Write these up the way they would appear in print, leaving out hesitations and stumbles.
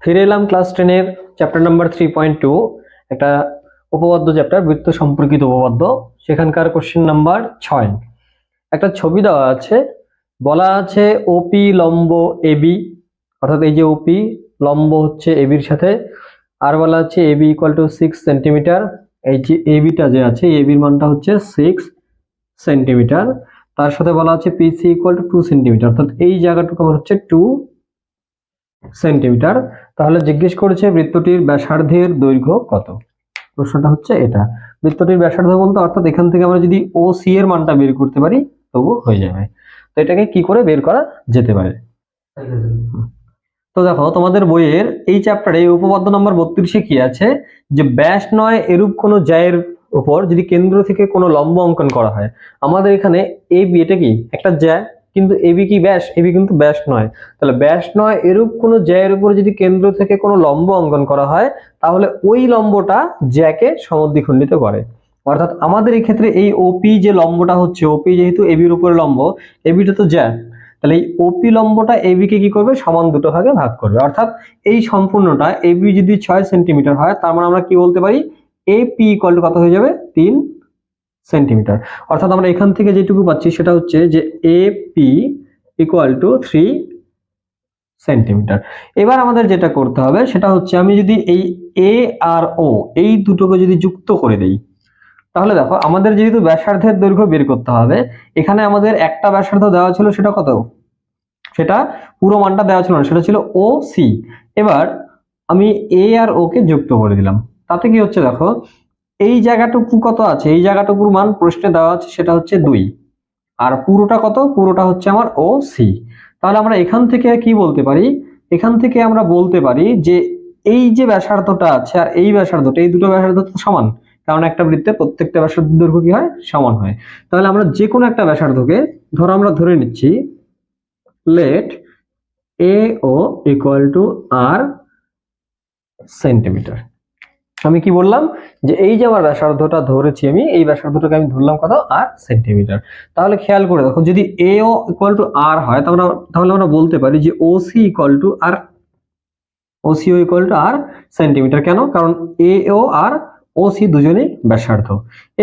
ফিরে এলাম ক্লাস 10 এর চ্যাপ্টার নাম্বার 3.2 একটা উপপাদ্য চ্যাপ্টার বৃত্ত সম্পর্কিত উপপাদ্য সেখানকার কোশ্চেন নাম্বার 6 একটা ছবি দেওয়া আছে বলা আছে ওপি লম্ব এবি অর্থাৎ এই যে ওপি লম্ব হচ্ছে এবির সাথে আর বলা আছে এবি ইকুয়াল টু 6 সেন্টিমিটার এই যে এবিটা যে আছে এবির মানটা হচ্ছে 6 সেন্টিমিটার তার সাথে বলা আছে পিসি ইকুয়াল টু 2 সেন্টিমিটার অর্থাৎ এই জায়গাটুকু আমার হচ্ছে 2 সেন্টিমিটার। তাহলে জিজ্ঞেস করেছে বৃত্তটির ব্যাসার্ধের দৈর্ঘ্য কত। প্রশ্নটা হচ্ছে এটা, বৃত্তটির ব্যাসার্ধ বলতে অর্থাৎ এখান থেকে আমরা যদি ও সি এর মানটা বের করতে পারি তবু হয়ে যাবে। তো এটাকে কি করে বের করা যেতে পারে। তো দেখো তোমাদের বইয়ের এই চ্যাপ্টারে উপপাদ্য নম্বর 32 কি আছে যে ব্যাস নয় এরূপ কোনো জ্যায়ের উপর যদি কেন্দ্র থেকে কোনো লম্ব অঙ্কন করা হয়। আমাদের এখানে এবি এটা কি একটা জ্যা, কিন্তু এবি কি ব্যাস? এবি কিন্তু ব্যাস নয়। তাহলে ব্যাস নয় এরূপ কোনো জ্যায়ের উপর যদি কেন্দ্র থেকে কোনো লম্ব অঙ্কন করা হয় তাহলে ওই লম্বটা জ্যাকে সমদ্বিখণ্ডিত করে। অর্থাৎ আমাদের এই ক্ষেত্রে এই ওপি যে লম্বটা হচ্ছে, ওপি যেহেতু এবির উপরে লম্ব, এবিটা তো জ্যা, তাহলে এই ওপি লম্বটা এবি কে কি করবে সমান দুটো ভাগে ভাগ করবে। অর্থাৎ এই সম্পূর্ণটা এবি যদি 6 সেন্টিমিটার হয় তার মানে আমরা কি বলতে পারি এপি ইকুয়াল টু কত হয়ে যাবে 3 সেন্টিমিটার। অর্থাৎ আমরা এখান থেকে যেটুকু পাচ্ছি সেটা হচ্ছে যে এপি ইকুয়াল টু 3 সেন্টিমিটার। এবার আমাদের যেটা করতে হবে সেটা হচ্ছে আমি যদি এই এ আর ও এই দুটোকে যদি যুক্ত করে দেই তাহলে দেখো আমাদের যেহেতু ব্যাসার্ধের দৈর্ঘ্য বের করতে হবে, এখানে আমাদের একটা ব্যাসার্ধ দেওয়া ছিল সেটা কত, সেটা পুরো মানটা দেওয়া ছিল না, সেটা ছিল ও সি। এবার আমি এ আর ও কে যুক্ত করে দিলাম, তাতে কি হচ্ছে দেখো এই জায়গাটুকু কত আছে, এই জায়গাটুকুর মান প্রশ্নে দেওয়া আছে সেটা হচ্ছে 2 আর পুরোটা কত, পুরোটা হচ্ছে আমার ও সি। তাহলে আমরা এখান থেকে কি বলতে পারি, এখান থেকে আমরা বলতে পারি যে এই যে ব্যাসার্ধটা আছে আর এই ব্যাসার্ধটা, এই দুটো ব্যাসার্ধ তো সমান, কারণ একটা বৃত্তের প্রত্যেকটা ব্যাসার্ধ দৈর্ঘ্য কি হয় সমান হয়। তাহলে আমরা যে কোনো একটা ব্যাসার্ধকে ধরো আমরা ধরে নিচ্ছি let AO equal to R centimetre. আমি কি বললাম যে এই যে আমার ব্যাসার্ধটা ধরেছি আমি, এই ব্যাসার্ধটাকে আমি ধরলাম কত আর সেন্টিমিটার। তাহলে খেয়াল করে দেখো যদি AO ইকুয়াল টু আর হয় তাহলে আমরা বলতে পারি যে OC equal to R, OCO equal to R centimetre. কেন? কারণ AO আর OC দুজনেই ব্যাসার্ধ।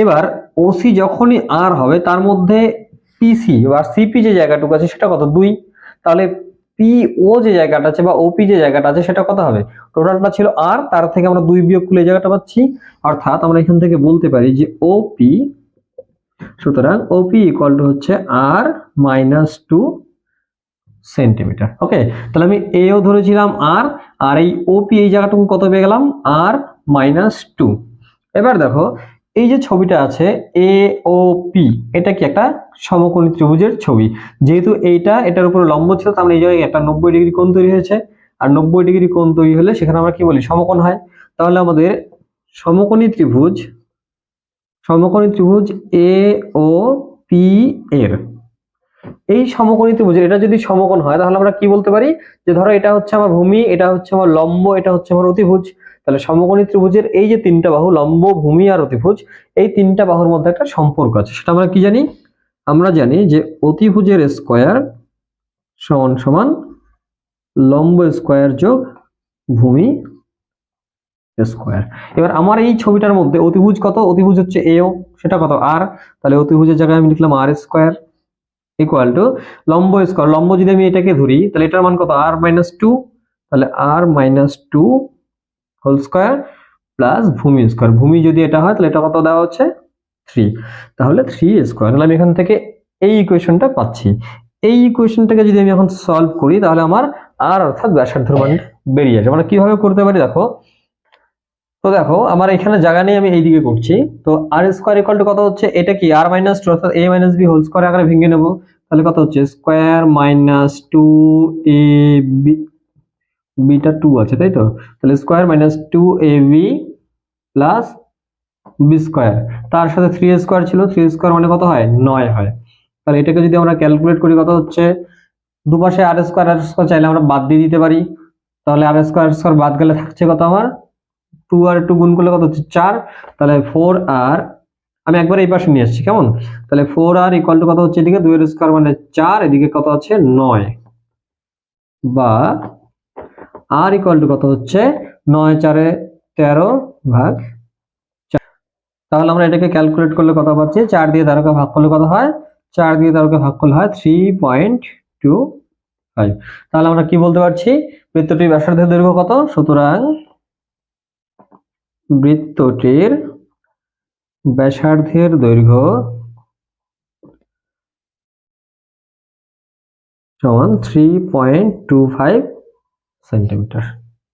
এবার OC যখনই আর হবে তার মধ্যে PC বা CP যে জায়গাটুকু আছে সেটা কত 2, তাহলে PO যে জায়গাটা আছে বা OP যে জায়গাটা আছে সেটা কত হবে, টোটালটা ছিল আর, তার থেকে আমরা 2 বিয়োগ করলে এই জায়গাটা পাচ্ছি। অর্থাৎ আমরা এখান থেকে বলতে পারি যে OP, সুতরাং OP ইকুয়াল টু হচ্ছে আর মাইনাস 2 সেন্টিমিটার। ওকে, তাহলে আমি এও ধরেছিলাম আর, আর এই ওপি এই জায়গাটুকু কত পেয়ে গেলাম আর মাইনাস 2। এবার দেখো এই যে ছবিটা আছে এ ও পি, এটা কি একটা সমকোণী ত্রিভুজের ছবি। যেহেতু এটার উপরে লম্ব ছিল তার মানে এই জায়গায় একটা 90 ডিগ্রি কোণ তৈরি হয়েছে, আর 90 ডিগ্রি কোণ তৈরি হলে সেখানে আমরা কি বলি সমকোণ হয়। তাহলে আমাদের সমকোণী ত্রিভুজ এ ও পি এর এই সমকোণী ত্রিভুজের এটা যদি সমকোণ হয় তাহলে আমরা কি বলতে পারি যে ধরো এটা হচ্ছে আমার ভূমি, এটা হচ্ছে আমার লম্ব, এটা হচ্ছে আমার অতিভুজ। তাহলে সমকোণী ত্রিভুজের এই যে তিনটা বাহু লম্ব, ভূমি আর অতিভুজ, এই তিনটা বাহুর মধ্যে একটা সম্পর্ক আছে। সেটা আমরা কি জানি, আমরা জানি যে অতিভুজের স্কয়ার সমান সমান লম্ব স্কয়ার যোগ ভূমি স্কয়ার। এবার আমার এই ছবিটার মধ্যে অতিভুজ কত, অতিভুজ হচ্ছে এও, সেটা কত আর, তাহলে অতিভুজের জায়গায় আমি লিখলাম আর স্কয়ার ইকুয়াল টু লম্ব স্কয়ার, লম্ব যদি আমি এটাকে ধরি তাহলে এটার মান কত আর মাইনাস 2, তাহলে আর মাইনাস 2 হোল স্কয়ার প্লাস ভূমি স্কয়ার, ভূমি যদি এটা হয় তাহলে এটা কত দেওয়া হচ্ছে 3, তাহলে 3 স্কয়ার। তাহলে আমি এখান থেকে এই ইকুয়েশনটা পাচ্ছি। এই ইকুয়েশনটাকে যদি আমি এখন সলভ করি তাহলে আমার আর অর্থাৎ ব্যাসার্ধের মান বেরিয়ে যাবে। আমরা কিভাবে করতে পারি দেখো, তো দেখো আমার এখানে জায়গা নেই আমি এইদিকে করছি। তো আর স্কয়ার ইকুয়াল টু কত হচ্ছে, এটা কি আর মাইনাস 2 অর্থাৎ a minus b whole square আকারে ভেঙে নেব। তাহলে কত হচ্ছে স্কয়ার মাইনাস 2ab, বিটা 2 আছে তাই তো, তাহলে square minus 2ab plus b square, তার সাথে 3 স্কয়ার ছিল, 3 স্কয়ার মানে কত হয় 9 হয়। তাহলে এটাকে যদি আমরা ক্যালকুলেট করি কত হচ্ছে, দুপাশে আর স্কয়ার চাইলে আমরা বাদ দিয়ে দিতে পারি। তাহলে আর স্কয়ার বাদ গেলে থাকছে কত আমার 2 আর 2 গুণ করলে কত হচ্ছে 4, তাহলে 4 আর আমি একবার এই পাশে নিয়ে আসছি কেমন, তাহলে 4 আর ইকুয়াল টু কত হচ্ছে এদিকে 2 এর স্কয়ার মানে 4, এদিকে কত আছে 9, বা আর ইকুয়াল টু কত হচ্ছে 9×4=13 তাহলে আমরা এটাকে ক্যালকুলেট করলে কত পাচ্ছি 4 দিয়ে 13কে ভাগ করলে কত হয় 4 দিয়ে 13কে ভাগ করলে হয় 3.25 তাহলে আমরা কি বলতে পারছি বৃত্তটির ব্যাসার্ধের দৈর্ঘ্য কত সুতরাং বৃত্তটির ব্যাসার্ধের দৈর্ঘ্য সমান 3.25 সেন্টিমিটার।